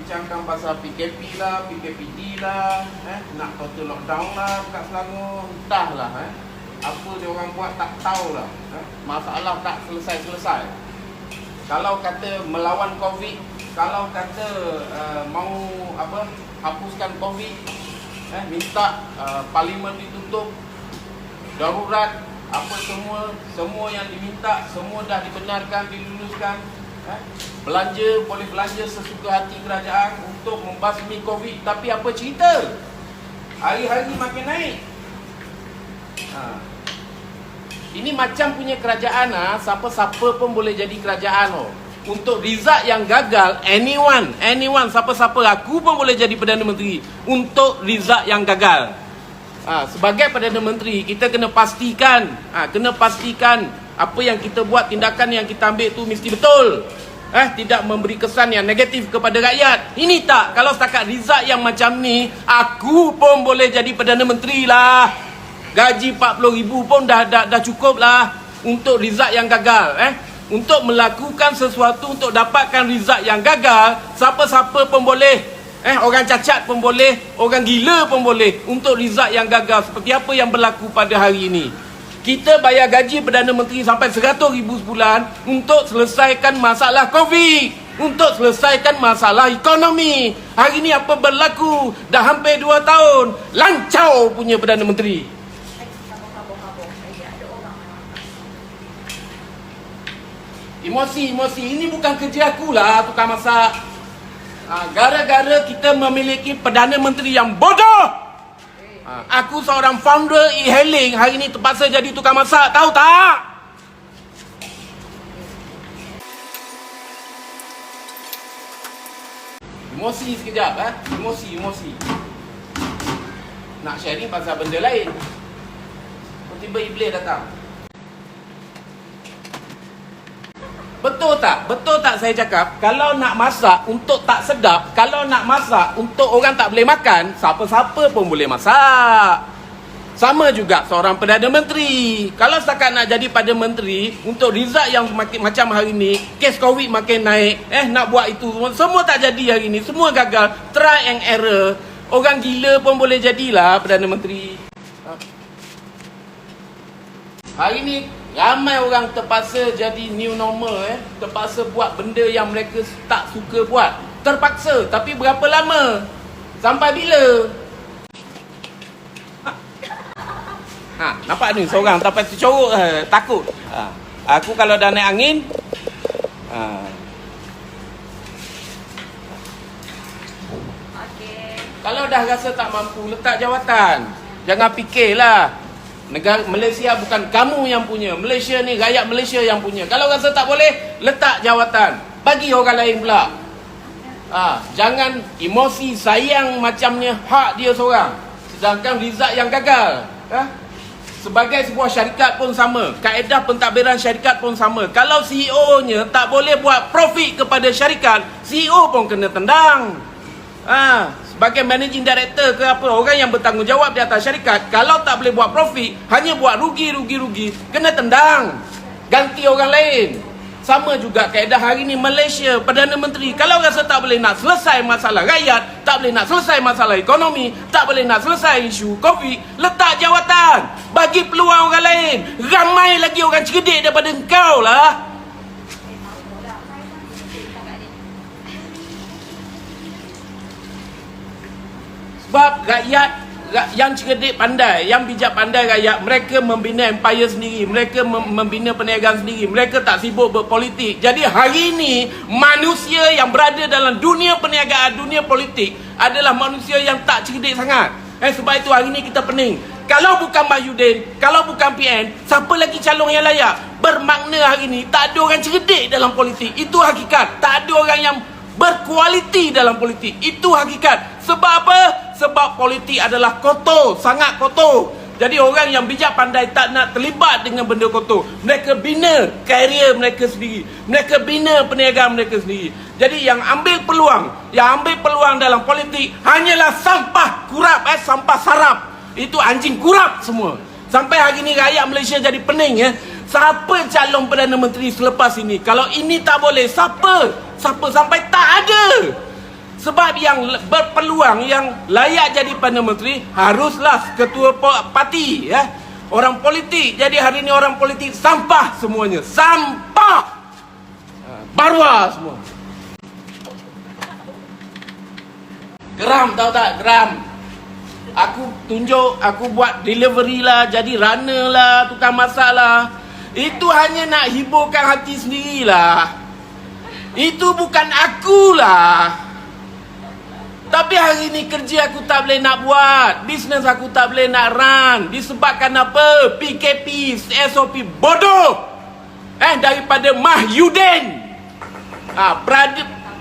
bincangkan pasal PKP lah, PKPD lah, nak total lockdown lah kat Selangor, entahlah apa dia orang buat tak tahulah. Masalah tak selesai-selesai. Kalau kata melawan Covid, kalau kata mau hapuskan Covid, minta parlimen ditutup, darurat, apa semua yang diminta semua dah dibenarkan, diluluskan. Belanja, boleh belanja sesuka hati kerajaan untuk membasmi Covid. Tapi apa cerita? Hari-hari makin naik. Ini macam punya kerajaan siapa-siapa pun boleh jadi kerajaan Untuk result yang gagal, anyone, siapa-siapa, aku pun boleh jadi Perdana Menteri. Untuk result yang gagal, sebagai Perdana Menteri, kita kena pastikan apa yang kita buat, tindakan yang kita ambil tu mesti betul. Tidak memberi kesan yang negatif kepada rakyat. Ini tak, kalau setakat result yang macam ni, aku pun boleh jadi Perdana Menteri lah. Gaji 40,000 pun dah cukup lah untuk result yang gagal. Untuk melakukan sesuatu untuk dapatkan result yang gagal, siapa-siapa pun boleh. Orang cacat pun boleh, orang gila pun boleh untuk result yang gagal seperti apa yang berlaku pada hari ini. Kita bayar gaji Perdana Menteri sampai 100,000 sebulan untuk selesaikan masalah Covid, untuk selesaikan masalah ekonomi. Hari ini apa berlaku? Dah hampir 2 tahun lancau punya Perdana Menteri. Emosi, ini bukan kerja aku lah, tukang masak. Gara-gara kita memiliki Perdana Menteri yang bodoh. Aku seorang founder e-hailing, hari ni terpaksa jadi tukang masak, tahu tak? Emosi sekejap, emosi. Nak sharing pasal benda lain, tiba-tiba iblis datang. Betul tak saya cakap, kalau nak masak untuk tak sedap, kalau nak masak untuk orang tak boleh makan, siapa-siapa pun boleh masak. Sama juga seorang Perdana Menteri. Kalau setakat nak jadi Perdana Menteri, untuk result yang macam hari ni, kes Covid makin naik, nak buat itu, semua tak jadi hari ni, semua gagal, try and error. Orang gila pun boleh jadilah Perdana Menteri. Hari ni ramai orang terpaksa jadi new normal, terpaksa buat benda yang mereka tak suka buat. Terpaksa, tapi berapa lama? Sampai bila? Nampak ni seorang sampai tercorok, takut. Aku kalau dah naik angin, kalau dah rasa tak mampu, letak jawatan. Jangan fikirlah negara Malaysia bukan kamu yang punya. Malaysia ni rakyat Malaysia yang punya. Kalau rasa tak boleh, letak jawatan, bagi orang lain pula. Jangan emosi sayang macamnya hak dia seorang, sedangkan result yang gagal. Sebagai sebuah syarikat pun sama, kaedah pentadbiran syarikat pun sama. Kalau CEO-nya tak boleh buat profit kepada syarikat, CEO pun kena tendang. Sebagai managing director ke apa, orang yang bertanggungjawab di atas syarikat, kalau tak boleh buat profit, hanya buat rugi, kena tendang, ganti orang lain. Sama juga kaedah hari ni Malaysia, Perdana Menteri, kalau rasa tak boleh nak selesai masalah rakyat, tak boleh nak selesai masalah ekonomi, tak boleh nak selesai isu Covid, letak jawatan, bagi peluang orang lain. Ramai lagi orang cerdik daripada engkau lah. Sebab rakyat yang cerdik pandai, yang bijak pandai rakyat, mereka membina empire sendiri, mereka membina perniagaan sendiri, mereka tak sibuk berpolitik. Jadi hari ini manusia yang berada dalam dunia perniagaan, dunia politik adalah manusia yang tak cerdik sangat. Sebab itu hari ini kita pening. Kalau bukan Mahyudin, kalau bukan PN, siapa lagi calon yang layak? Bermakna hari ini tak ada orang cerdik dalam politik. Itu hakikat. Tak ada orang yang berkualiti dalam politik. Itu hakikat. Sebab apa? Sebab politik adalah kotor, sangat kotor. Jadi orang yang bijak pandai tak nak terlibat dengan benda kotor. Mereka bina karier mereka sendiri, mereka bina perniagaan mereka sendiri. Jadi yang ambil peluang dalam politik hanyalah sampah kurap, sampah sarap. Itu anjing kurap semua. Sampai hari ni rakyat Malaysia jadi pening. Siapa calon Perdana Menteri selepas ini? Kalau ini tak boleh, siapa? Sampai tak ada. Sebab yang berpeluang, yang layak jadi Perdana Menteri haruslah ketua parti, ya. Orang politik. Jadi hari ini orang politik sampah semuanya. Sampah. Barwa semua. Geram, tahu tak? Geram. Aku tunjuk, aku buat delivery lah, jadi runner lah, tukang masak lah. Itu hanya nak hiburkan hati sendirilah. Itu bukan akulah. Tapi hari ni kerja aku tak boleh nak buat, bisnes aku tak boleh nak run. Disebabkan apa? PKP, SOP bodoh daripada Mahyudin,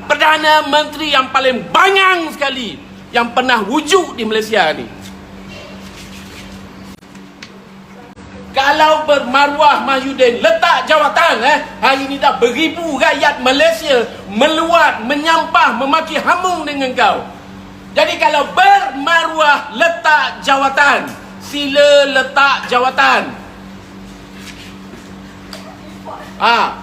Perdana Menteri yang paling bangang sekali yang pernah wujud di Malaysia ni. Kalau bermaruah Mahyudin letak jawatan, hari ni dah beribu rakyat Malaysia meluat, menyampah, memaki hamung dengan kau. Jadi kalau bermaruah letak jawatan, sila letak jawatan.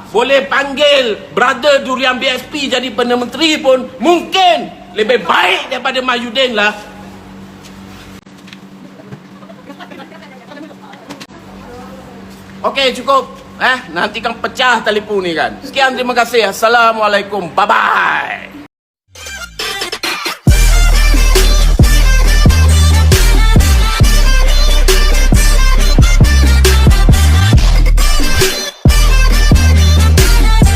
Boleh panggil brother Durian BSP jadi Perdana Menteri pun mungkin lebih baik daripada Mahyudin lah. Okey, cukup. Nanti kan pecah telefon ni kan. Sekian, terima kasih. Assalamualaikum. Bye-bye.